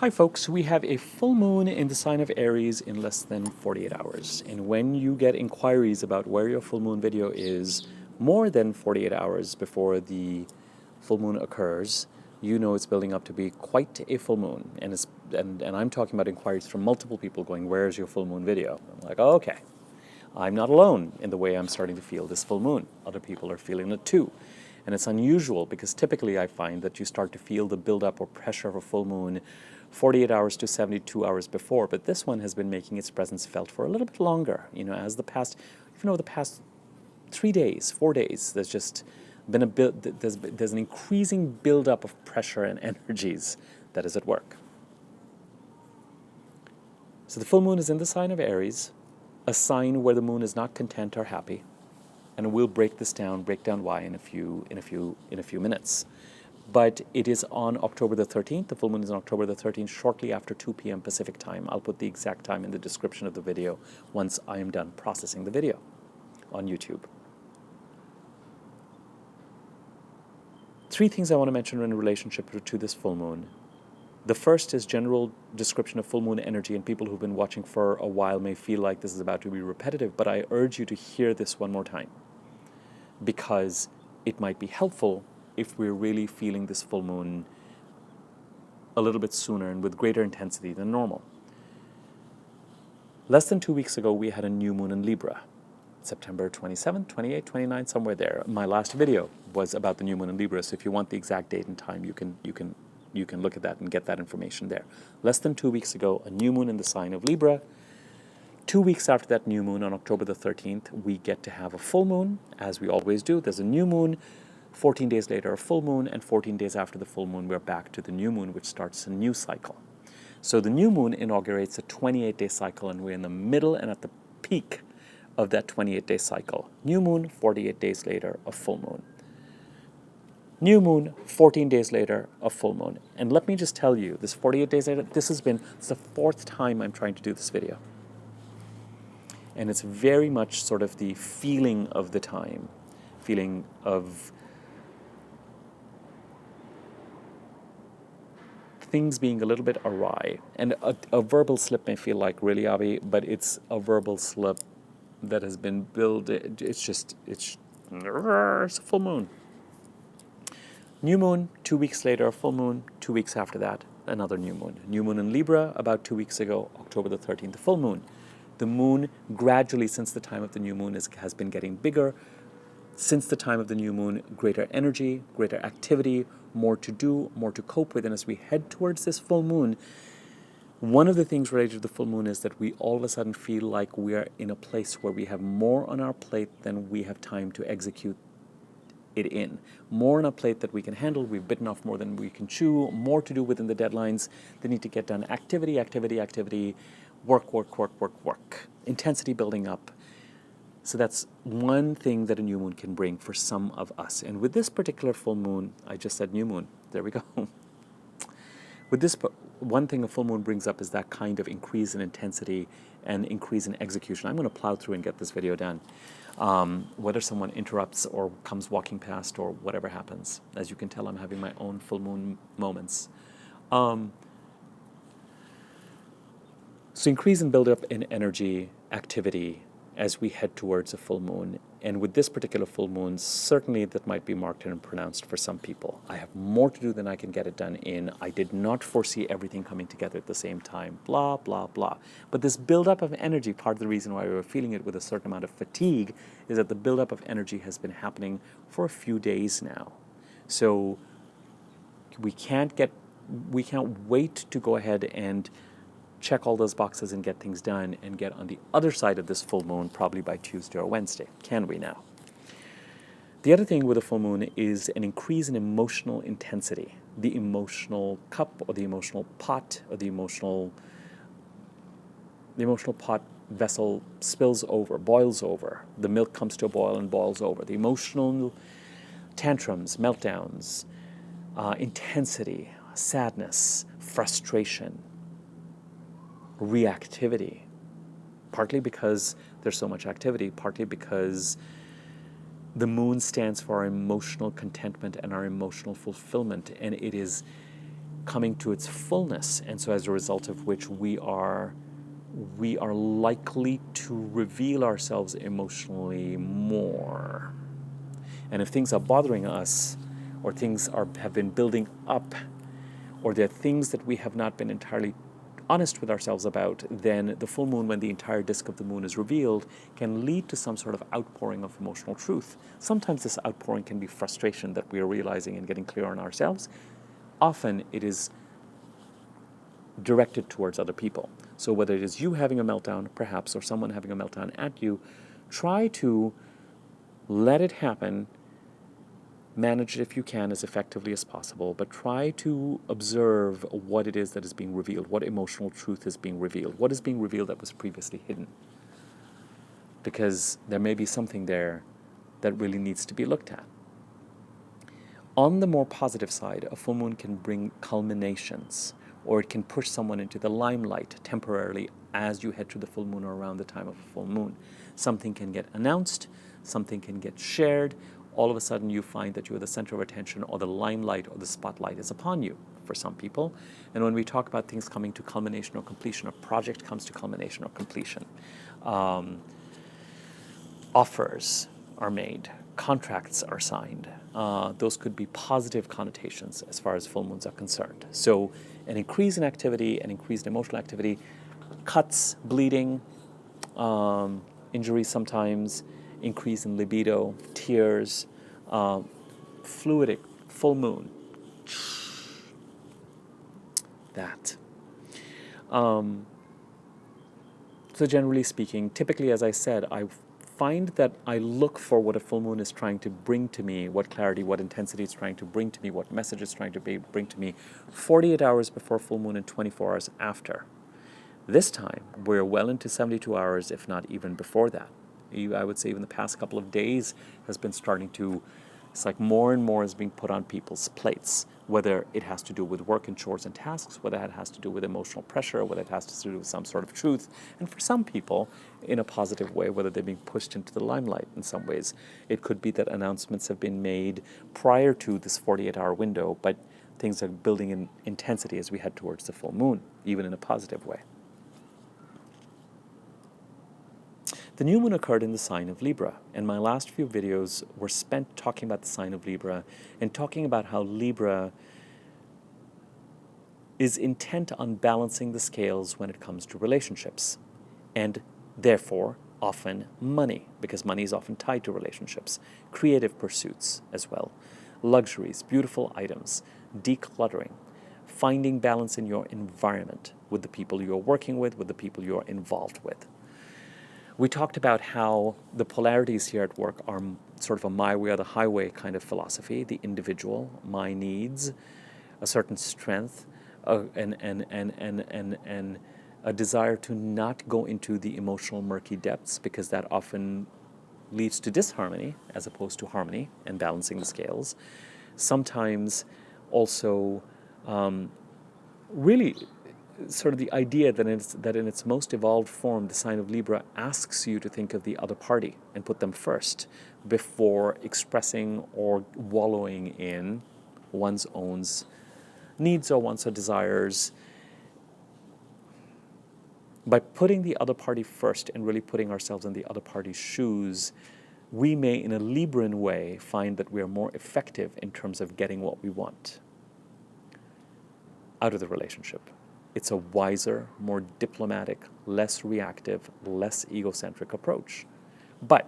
Hi folks, we have a full moon in the sign of Aries in less than 48 hours. And when you get inquiries about where your full moon video is more than 48 hours before the full moon occurs, you know it's building up to be quite a full moon. And I'm talking about inquiries from multiple people going, where's your full moon video? I'm like, oh, okay. I'm not alone in the way I'm starting to feel this full moon. Other people are feeling it too. And it's unusual because typically I find that you start to feel the buildup or pressure of a full moon 48 hours to 72 hours before, but this one has been making its presence felt for a little bit longer. You know, as the past 3 days, 4 days, there's just been there's an increasing buildup of pressure and energies that is at work. So the full moon is in the sign of Aries, a sign where the moon is not content or happy, and we'll break down why in a few minutes. But it is on October the 13th. The full moon is on October the 13th, shortly after 2 p.m. Pacific time. I'll put the exact time in the description of the video once I am done processing the video on YouTube. 3 things I want to mention in relationship to this full moon. The first is general description of full moon energy, and people who've been watching for a while may feel like this is about to be repetitive, but I urge you to hear this one more time because it might be helpful if we're really feeling this full moon a little bit sooner and with greater intensity than normal. Less than 2 weeks ago, we had a new moon in Libra, September 27, 28, 29, somewhere there. My last video was about the new moon in Libra, so if you want the exact date and time, you can look at that and get that information there. Less than 2 weeks ago, a new moon in the sign of Libra. 2 weeks after that new moon, on October the 13th, we get to have a full moon, as we always do. There's a new moon. 14 days later, a full moon, and 14 days after the full moon, we're back to the new moon, which starts a new cycle. So the new moon inaugurates a 28-day cycle, and we're in the middle and at the peak of that 28-day cycle. New moon, 48 days later, a full moon. New moon, 14 days later, a full moon. And let me just tell you, this 48 days later, it's the 4th time I'm trying to do this video. And it's very much sort of the feeling of the time, feeling of things being a little bit awry. And a verbal slip may feel like really Avi, but it's a verbal slip that has been built. It's a full moon. New moon, 2 weeks later, a full moon. 2 weeks after that, another new moon. New moon in Libra about 2 weeks ago, October the 13th, the full moon. The moon gradually, since the time of the new moon, has been getting bigger. Since the time of the new moon, greater energy, greater activity, more to do, more to cope with. And as we head towards this full moon, one of the things related to the full moon is that we all of a sudden feel like we are in a place where we have more on our plate than we have time to execute it in. More on a plate that we can handle. We've bitten off more than we can chew. More to do within the deadlines that need to get done. Activity, work. Intensity building up. So that's one thing that a new moon can bring for some of us. And with this particular full moon, I just said new moon. There we go. With this, one thing a full moon brings up is that kind of increase in intensity and increase in execution. I'm going to plow through and get this video done. Whether someone interrupts or comes walking past or whatever happens. As you can tell, I'm having my own full moon moments. So increase and build up in energy, activity, as we head towards a full moon. And with this particular full moon, certainly that might be marked and pronounced for some people. I have more to do than I can get it done in. I did not foresee everything coming together at the same time, blah, blah, blah. But this buildup of energy, part of the reason why we were feeling it with a certain amount of fatigue is that the buildup of energy has been happening for a few days now. So we can't wait to go ahead and check all those boxes and get things done and get on the other side of this full moon probably by Tuesday or Wednesday. Can we now? The other thing with a full moon is an increase in emotional intensity. The emotional cup or the emotional pot or the emotional pot vessel spills over, boils over. The milk comes to a boil and boils over. The emotional tantrums, meltdowns, intensity, sadness, frustration, reactivity, partly because there's so much activity, partly because the moon stands for our emotional contentment and our emotional fulfillment, and it is coming to its fullness, and so as a result of which we are likely to reveal ourselves emotionally more. And if things are bothering us, or things have been building up, or there are things that we have not been entirely honest with ourselves about, then the full moon, when the entire disk of the moon is revealed, can lead to some sort of outpouring of emotional truth. Sometimes this outpouring can be frustration that we are realizing and getting clear on ourselves. Often it is directed towards other people. So whether it is you having a meltdown, perhaps, or someone having a meltdown at you, try to let it happen. Manage it if you can as effectively as possible, but try to observe what it is that is being revealed, what emotional truth is being revealed, what is being revealed that was previously hidden. Because there may be something there that really needs to be looked at. On the more positive side, a full moon can bring culminations, or it can push someone into the limelight temporarily as you head to the full moon or around the time of a full moon. Something can get announced, something can get shared. All of a sudden you find that you are the center of attention, or the limelight or the spotlight is upon you for some people. And when we talk about things coming to culmination or completion, a project comes to culmination or completion. Offers are made, contracts are signed. Those could be positive connotations as far as full moons are concerned. So an increase in activity, an increased emotional activity, cuts, bleeding, injuries sometimes, increase in libido, tears, fluidic, full moon. That. So generally speaking, typically, as I said, I find that I look for what a full moon is trying to bring to me, what clarity, what intensity it's trying to bring to me, what message it's trying to bring to me 48 hours before full moon and 24 hours after. This time, we're well into 72 hours, if not even before that. I would say even the past couple of days has been starting to, it's like more and more is being put on people's plates, whether it has to do with work and chores and tasks, whether it has to do with emotional pressure, whether it has to do with some sort of truth, and for some people, in a positive way, whether they're being pushed into the limelight in some ways. It could be that announcements have been made prior to this 48-hour window, but things are building in intensity as we head towards the full moon, even in a positive way. The new moon occurred in the sign of Libra, and my last few videos were spent talking about the sign of Libra and talking about how Libra is intent on balancing the scales when it comes to relationships, and therefore often money, because money is often tied to relationships, creative pursuits as well, luxuries, beautiful items, decluttering, finding balance in your environment with the people you're working with the people you're involved with. We talked about how the polarities here at work are sort of a my way or the highway kind of philosophy, the individual, my needs, a certain strength, and a desire to not go into the emotional murky depths, because that often leads to disharmony as opposed to harmony and balancing the scales. Sometimes also really sort of the idea that in its most evolved form, the sign of Libra asks you to think of the other party and put them first before expressing or wallowing in one's own needs or one's desires. By putting the other party first and really putting ourselves in the other party's shoes, we may, in a Libran way, find that we are more effective in terms of getting what we want out of the relationship. It's a wiser, more diplomatic, less reactive, less egocentric approach. But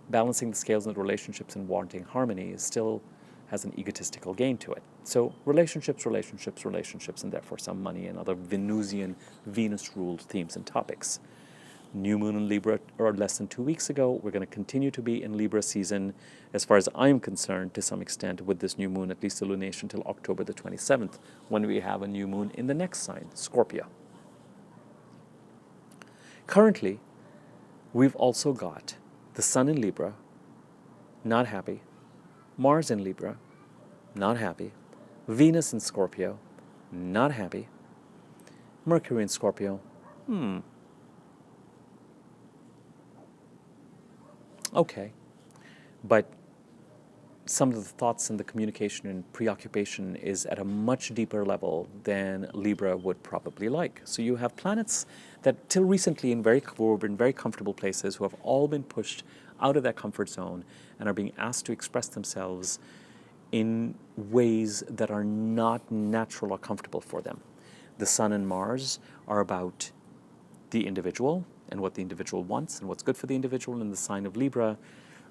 balancing the scales in the relationships and wanting harmony still has an egotistical gain to it. So relationships, and therefore some money and other Venusian, Venus-ruled themes and topics. New moon in Libra, or less than 2 weeks ago. We're going to continue to be in Libra season, as far as I'm concerned, to some extent, with this new moon, at least the lunation till October the 27th, when we have a new moon in the next sign, Scorpio. Currently, we've also got the Sun in Libra, not happy, Mars in Libra, not happy, Venus in Scorpio, not happy, Mercury in Scorpio, okay. But some of the thoughts and the communication and preoccupation is at a much deeper level than Libra would probably like. So you have planets that till recently were in very comfortable places, who have all been pushed out of that comfort zone and are being asked to express themselves in ways that are not natural or comfortable for them. The Sun and Mars are about the individual and what the individual wants and what's good for the individual, and the sign of Libra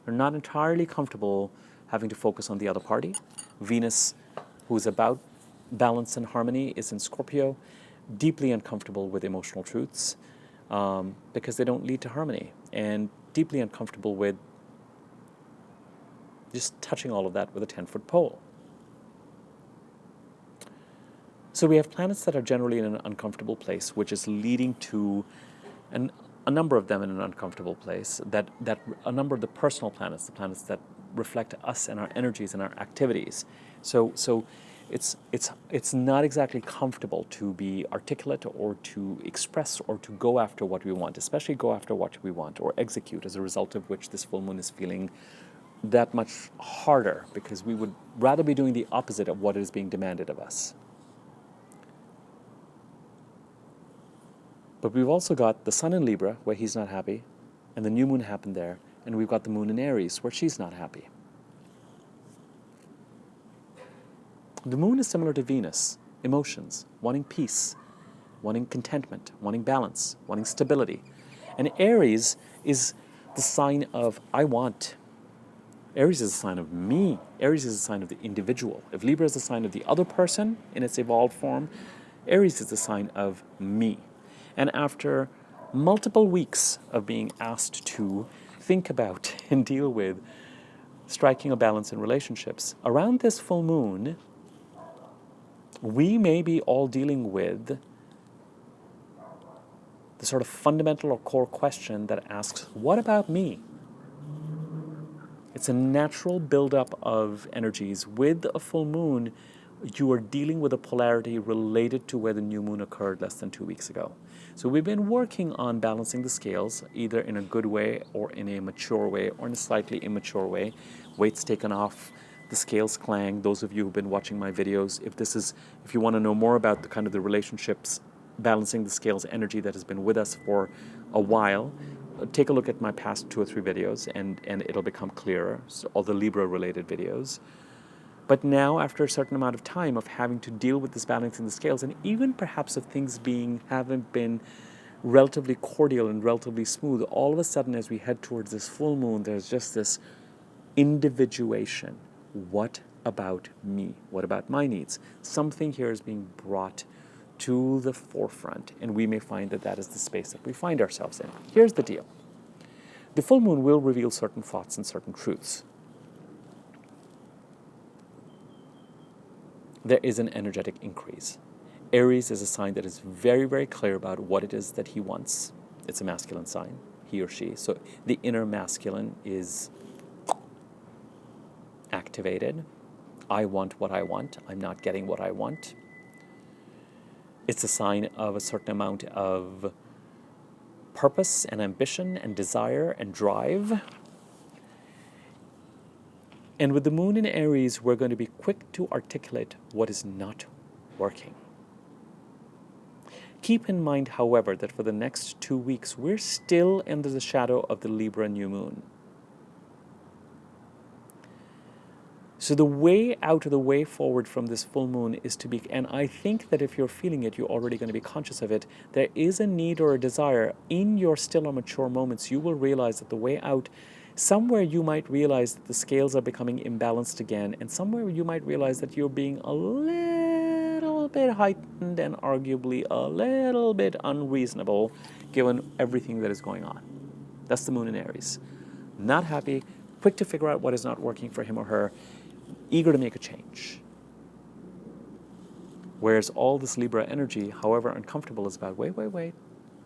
are not entirely comfortable having to focus on the other party. Venus, who's about balance and harmony, is in Scorpio, deeply uncomfortable with emotional truths because they don't lead to harmony, and deeply uncomfortable with just touching all of that with a 10-foot pole. So we have planets that are generally in an uncomfortable place, which is leading to a number of them in an uncomfortable place, that a number of the personal planets, the planets that reflect us and our energies and our activities. So it's not exactly comfortable to be articulate or to express or to go after what we want, especially go after what we want or execute, as a result of which this full moon is feeling that much harder, because we would rather be doing the opposite of what is being demanded of us. But we've also got the Sun in Libra, where he's not happy, and the new moon happened there, and we've got the moon in Aries, where she's not happy. The moon is similar to Venus: emotions, wanting peace, wanting contentment, wanting balance, wanting stability. And Aries is the sign of I want. Aries is a sign of me. Aries is a sign of the individual. If Libra is a sign of the other person in its evolved form, Aries is a sign of me. And after multiple weeks of being asked to think about and deal with striking a balance in relationships, around this full moon, we may be all dealing with the sort of fundamental or core question that asks, what about me? It's a natural buildup of energies. With a full moon, you are dealing with a polarity related to where the new moon occurred less than 2 weeks ago. So we've been working on balancing the scales, either in a good way or in a mature way or in a slightly immature way. Weight's taken off, the scales clang. Those of you who've been watching my videos, if you want to know more about the kind of the relationships, balancing the scales energy that has been with us for a while, take a look at my past 2 or 3 videos and it'll become clearer, so all the Libra-related videos. But now, after a certain amount of time of having to deal with this balancing the scales, and even perhaps of things haven't been relatively cordial and relatively smooth, all of a sudden as we head towards this full moon, there's just this individuation. What about me? What about my needs? Something here is being brought to the forefront, and we may find that that is the space that we find ourselves in. Here's the deal. The full moon will reveal certain thoughts and certain truths. There is an energetic increase. Aries is a sign that is very, very clear about what it is that he wants. It's a masculine sign, he or she. So the inner masculine is activated. I want what I want. I'm not getting what I want. It's a sign of a certain amount of purpose and ambition and desire and drive. And with the moon in Aries, we're going to be quick to articulate what is not working. Keep in mind, however, that for the next 2 weeks, we're still under the shadow of the Libra new moon. So the way out or the way forward from this full moon is to be, and I think that if you're feeling it, you're already going to be conscious of it. There is a need or a desire in your still or mature moments. You will realize that the way out, somewhere you might realize that the scales are becoming imbalanced again, and somewhere you might realize that you're being a little bit heightened and arguably a little bit unreasonable given everything that is going on. That's the moon in Aries. Not happy, quick to figure out what is not working for him or her, eager to make a change. Whereas all this Libra energy, however uncomfortable, is about, wait,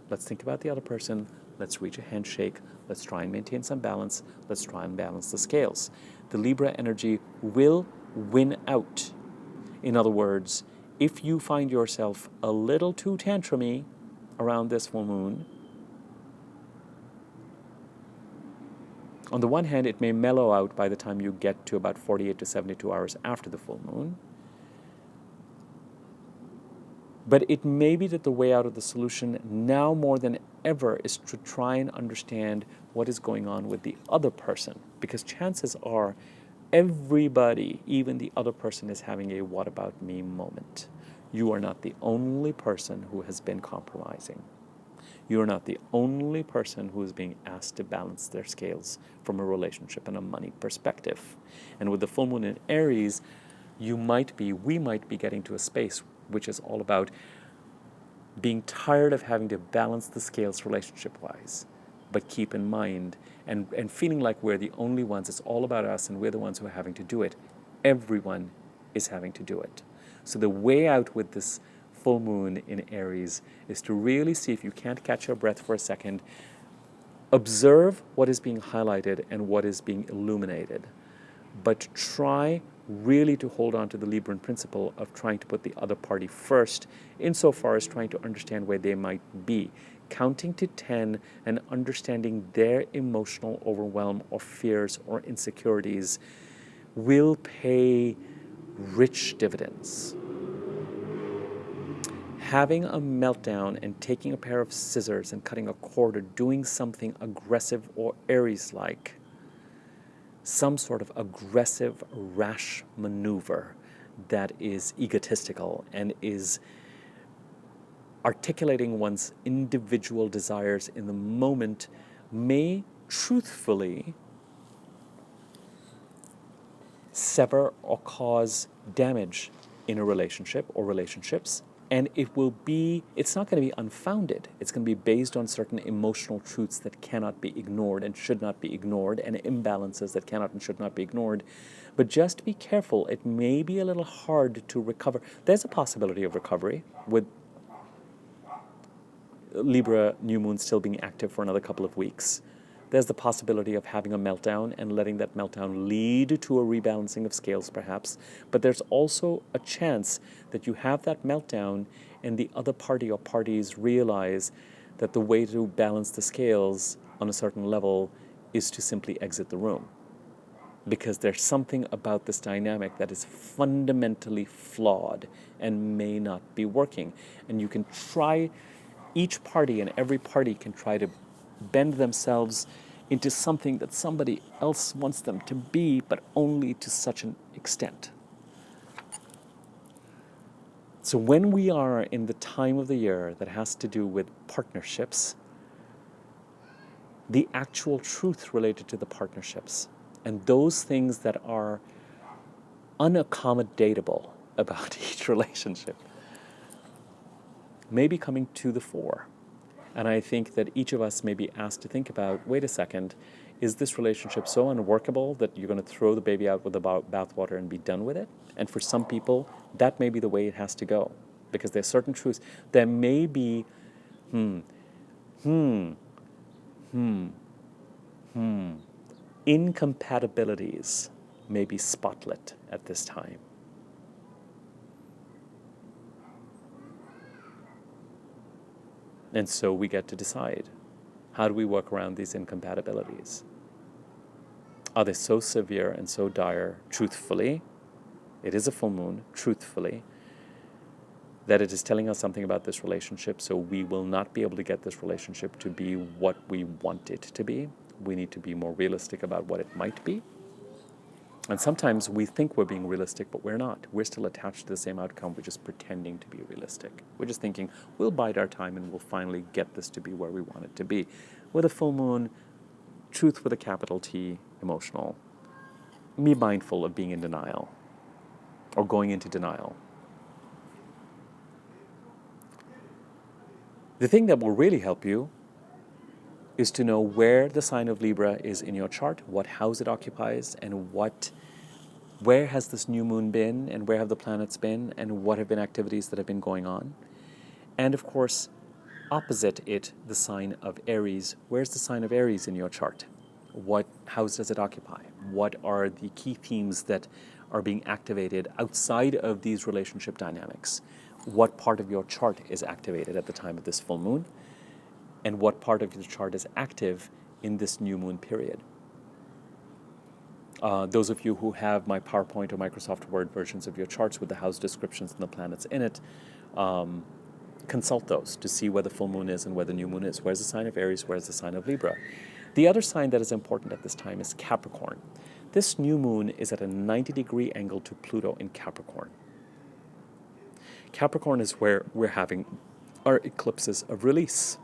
let's think about the other person, let's reach a handshake, let's try and maintain some balance, let's try and balance the scales. The Libra energy will win out. In other words, if you find yourself a little too tantrumy around this full moon, On the one hand, it may mellow out by the time you get to about 48 to 72 hours after the full moon. But it may be that the way out of the solution now more than ever is to try and understand what is going on with the other person. Because chances are everybody, even the other person, is having a what about me moment. You are not the only person who has been compromising. You are not the only person who is being asked to balance their scales from a relationship and a money perspective. And with the full moon in Aries, we might be getting to a space which is all about being tired of having to balance the scales relationship-wise. But keep in mind, and feeling like we're the only ones, it's all about us and we're the ones who are having to do it. Everyone is having to do it. So the way out with this full moon in Aries is to really see, if you can't catch your breath for a second, observe what is being highlighted and what is being illuminated. But try really to hold on to the Libran principle of trying to put the other party first, insofar as trying to understand where they might be. Counting to 10 and understanding their emotional overwhelm or fears or insecurities will pay rich dividends. Having a meltdown and taking a pair of scissors and cutting a cord or doing something aggressive or Aries-like, some sort of aggressive, rash maneuver that is egotistical and is articulating one's individual desires in the moment, may truthfully sever or cause damage in a relationship or relationships. And it's not going to be unfounded. It's going to be based on certain emotional truths that cannot be ignored and should not be ignored, and imbalances that cannot and should not be ignored. But just be careful. It may be a little hard to recover. There's a possibility of recovery with Libra new moon still being active for another couple of weeks. There's the possibility of having a meltdown and letting that meltdown lead to a rebalancing of scales, perhaps. But there's also a chance that you have that meltdown and the other party or parties realize that the way to balance the scales on a certain level is to simply exit the room. Because there's something about this dynamic that is fundamentally flawed and may not be working. And you can try, each party and every party can try to bend themselves into something that somebody else wants them to be, but only to such an extent. So when we are in the time of the year that has to do with partnerships, the actual truth related to the partnerships and those things that are unaccommodatable about each relationship may be coming to the fore. And I think that each of us may be asked to think about, wait a second, is this relationship so unworkable that you're going to throw the baby out with the bathwater and be done with it? And for some people, that may be the way it has to go. Because there's certain truths. There may be, incompatibilities may be spotlit at this time. And so we get to decide, how do we work around these incompatibilities? Are they so severe and so dire, truthfully, it is a full moon, truthfully, that it is telling us something about this relationship, so we will not be able to get this relationship to be what we want it to be. We need to be more realistic about what it might be. And sometimes we think we're being realistic, but we're not. We're still attached to the same outcome. We're just pretending to be realistic. We're just thinking, we'll bide our time and we'll finally get this to be where we want it to be. With a full moon, truth with a capital T, emotional. Be mindful of being in denial or going into denial. The thing that will really help you is to know where the sign of Libra is in your chart, what house it occupies, and where has this new moon been, and where have the planets been, and what have been activities that have been going on. And of course, opposite it, the sign of Aries. Where's the sign of Aries in your chart? What house does it occupy? What are the key themes that are being activated outside of these relationship dynamics? What part of your chart is activated at the time of this full moon? And what part of your chart is active in this new moon period? Those of you who have my PowerPoint or Microsoft Word versions of your charts with the house descriptions and the planets in it, consult those to see where the full moon is and where the new moon is. Where's the sign of Aries? Where's the sign of Libra? The other sign that is important at this time is Capricorn. This new moon is at a 90-degree angle to Pluto in Capricorn. Capricorn is where we're having our eclipses of release.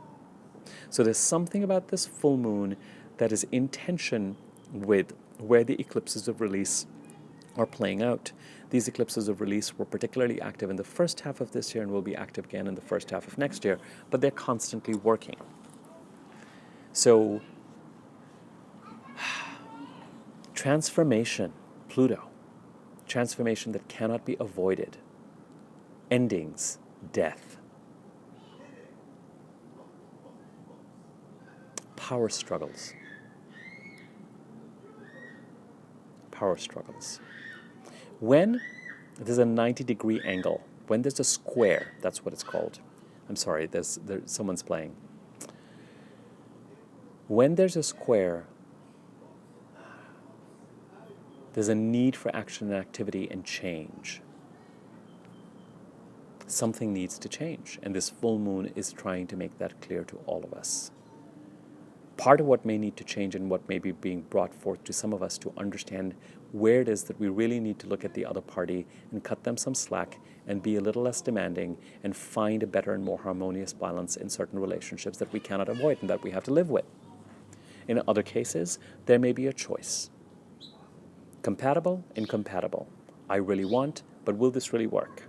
So there's something about this full moon that is in tension with where the eclipses of release are playing out. These eclipses of release were particularly active in the first half of this year and will be active again in the first half of next year, but they're constantly working. So, transformation, Pluto, transformation that cannot be avoided, endings, death, power struggles. Power struggles. When there's a 90-degree angle, when there's a square, that's what it's called. I'm sorry, there's someone's playing. When there's a square, there's a need for action and activity and change. Something needs to change, and this full moon is trying to make that clear to all of us. Part of what may need to change and what may be being brought forth to some of us to understand where it is that we really need to look at the other party and cut them some slack and be a little less demanding and find a better and more harmonious balance in certain relationships that we cannot avoid and that we have to live with. In other cases, there may be a choice. Compatible, incompatible. I really want, but will this really work?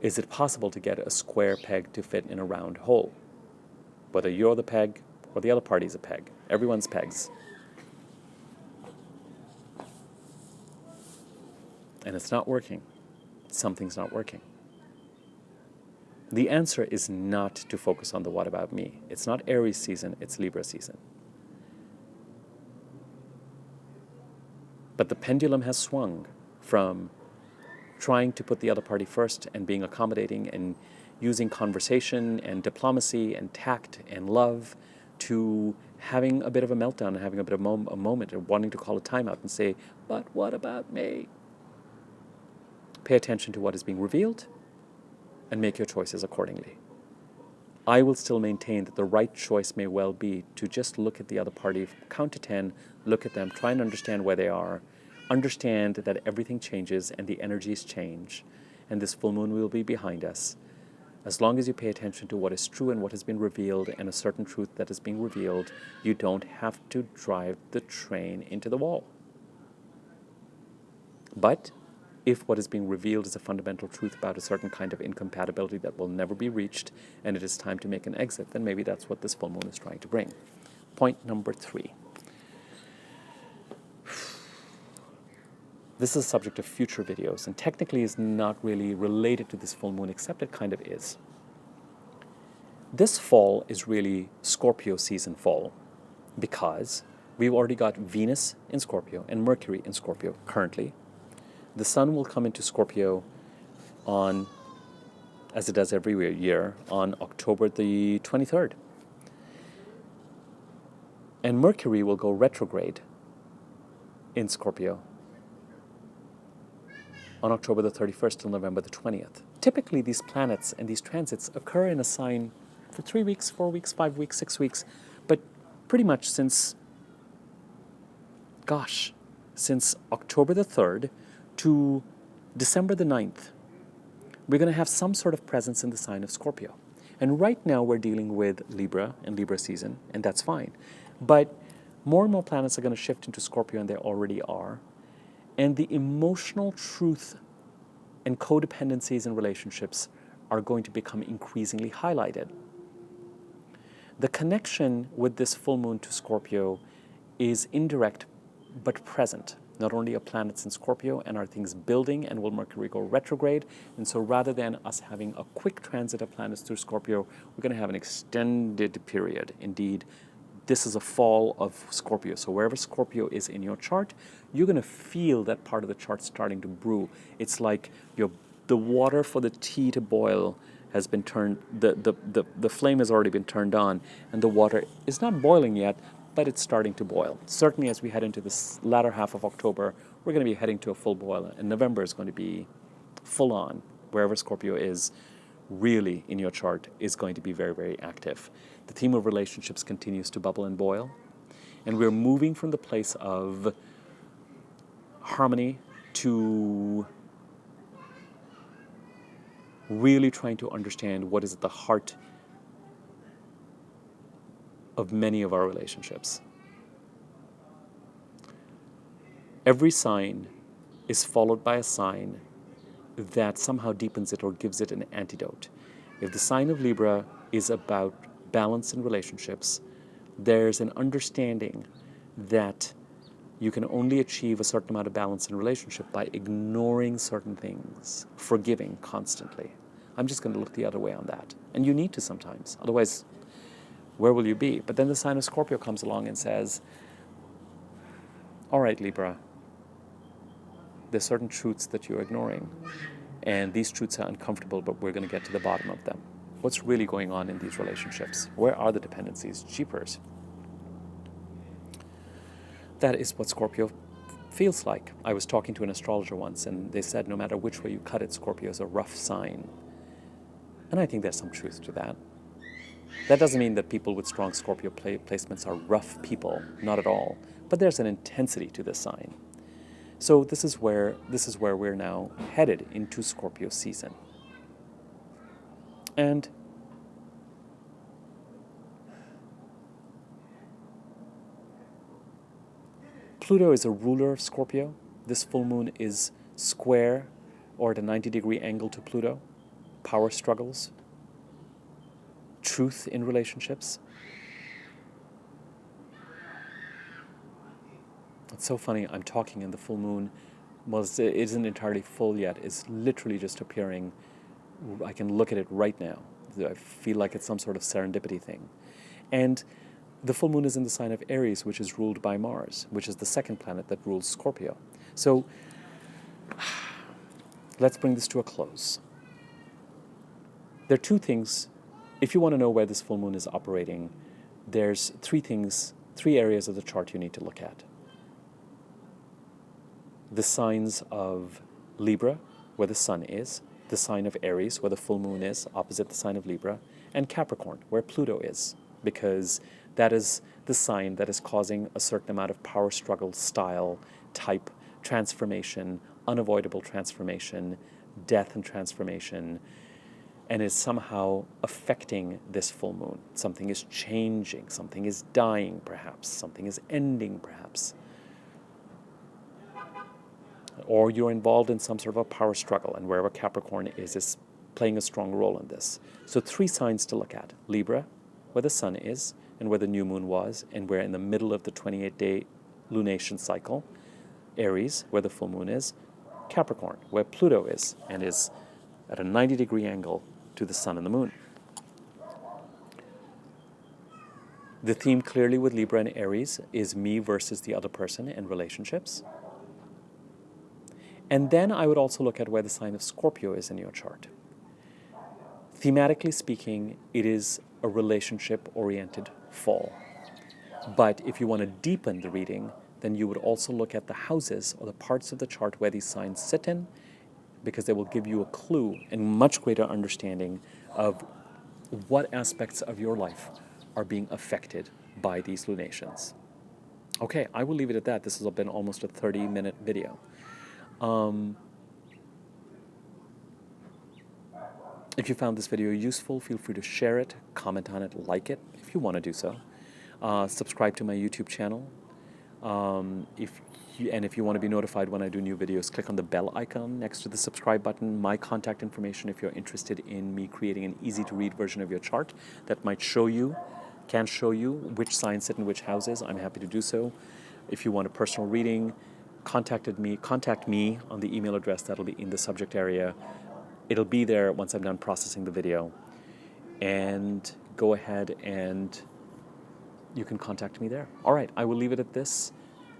Is it possible to get a square peg to fit in a round hole? Whether you're the peg or the other party's a peg. Everyone's pegs. And it's not working. Something's not working. The answer is not to focus on the what about me. It's not Aries season, it's Libra season. But the pendulum has swung from trying to put the other party first and being accommodating and using conversation and diplomacy and tact and love to having a bit of a meltdown and having a bit of a moment and wanting to call a timeout and say, but what about me? Pay attention to what is being revealed and make your choices accordingly. I will still maintain that the right choice may well be to just look at the other party, count to 10, look at them, try and understand where they are, understand that everything changes and the energies change, and this full moon will be behind us. As long as you pay attention to what is true and what has been revealed and a certain truth that is being revealed, you don't have to drive the train into the wall. But if what is being revealed is a fundamental truth about a certain kind of incompatibility that will never be reached and it is time to make an exit, then maybe that's what this full moon is trying to bring. Point number 3. This is a subject of future videos and technically is not really related to this full moon, except it kind of is. This fall is really Scorpio season fall because we've already got Venus in Scorpio and Mercury in Scorpio currently. The sun will come into Scorpio on, as it does every year, on October the 23rd. And Mercury will go retrograde in Scorpio on October the 31st till November the 20th. Typically, these planets and these transits occur in a sign for 3 weeks, 4 weeks, 5 weeks, 6 weeks, but pretty much since October the 3rd to December the 9th, we're going to have some sort of presence in the sign of Scorpio. And right now we're dealing with Libra and Libra season, and that's fine. But more and more planets are going to shift into Scorpio, and they already are. And the emotional truth and codependencies in relationships are going to become increasingly highlighted. The connection with this full moon to Scorpio is indirect but present. Not only are planets in Scorpio and are things building and will Mercury go retrograde, and so rather than us having a quick transit of planets through Scorpio, we're going to have an extended period. Indeed, this is a fall of Scorpio. So wherever Scorpio is in your chart, you're going to feel that part of the chart starting to brew. It's like the water for the tea to boil has been turned, the flame has already been turned on, and the water is not boiling yet, but it's starting to boil. Certainly as we head into this latter half of October, we're going to be heading to a full boil, and November is going to be full on. Wherever Scorpio is really in your chart is going to be very, very active. The theme of relationships continues to bubble and boil, and we're moving from the place of harmony to really trying to understand what is at the heart of many of our relationships. Every sign is followed by a sign that somehow deepens it or gives it an antidote. If the sign of Libra is about balance in relationships, there's an understanding that you can only achieve a certain amount of balance in relationship by ignoring certain things, forgiving constantly. I'm just going to look the other way on that. And you need to sometimes. Otherwise, where will you be? But then the sign of Scorpio comes along and says, all right, Libra, there's certain truths that you're ignoring. And these truths are uncomfortable, but we're going to get to the bottom of them. What's really going on in these relationships? Where are the dependencies? Jeepers. That is what Scorpio feels like. I was talking to an astrologer once, and they said no matter which way you cut it, Scorpio is a rough sign. And I think there's some truth to that. That doesn't mean that people with strong Scorpio placements are rough people, not at all. But there's an intensity to this sign. So this is where we're now headed into Scorpio season. And Pluto is a ruler of Scorpio. This full moon is square or at a 90-degree angle to Pluto. Power struggles, truth in relationships. It's so funny, I'm talking and the full moon it isn't entirely full yet. It's literally just appearing. I can look at it right now. I feel like it's some sort of serendipity thing. And the full moon is in the sign of Aries, which is ruled by Mars, which is the second planet that rules Scorpio. So let's bring this to a close. There are two things. If you want to know where this full moon is operating, there's three areas of the chart you need to look at. The signs of Libra, where the sun is, the sign of Aries, where the full moon is, opposite the sign of Libra, and Capricorn, where Pluto is, because that is the sign that is causing a certain amount of power struggle, style, type, transformation, unavoidable transformation, death and transformation, and is somehow affecting this full moon. Something is changing, something is dying perhaps, something is ending perhaps. Or you're involved in some sort of a power struggle, and wherever Capricorn is playing a strong role in this. So three signs to look at. Libra, where the sun is, and where the new moon was, and we're in the middle of the 28-day lunation cycle. Aries, where the full moon is. Capricorn, where Pluto is, and is at a 90-degree angle to the sun and the moon. The theme clearly with Libra and Aries is me versus the other person in relationships. And then I would also look at where the sign of Scorpio is in your chart. Thematically speaking, it is a relationship-oriented fall. But if you want to deepen the reading, then you would also look at the houses or the parts of the chart where these signs sit in, because they will give you a clue and much greater understanding of what aspects of your life are being affected by these lunations. Okay, I will leave it at that. This has been almost a 30-minute video. If you found this video useful, feel free to share it, comment on it, like it, if you want to do so. Subscribe to my YouTube channel. If you want to be notified when I do new videos, click on the bell icon next to the subscribe button. My contact information if you're interested in me creating an easy-to-read version of your chart that might can show you which signs sit in which houses. I'm happy to do so. If you want a personal reading, contact me on the email address that'll be in the subject area. It'll be there once I'm done processing the video. And go ahead and you can contact me there. All right, I will leave it at this.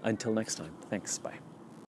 Until next time. Thanks. Bye.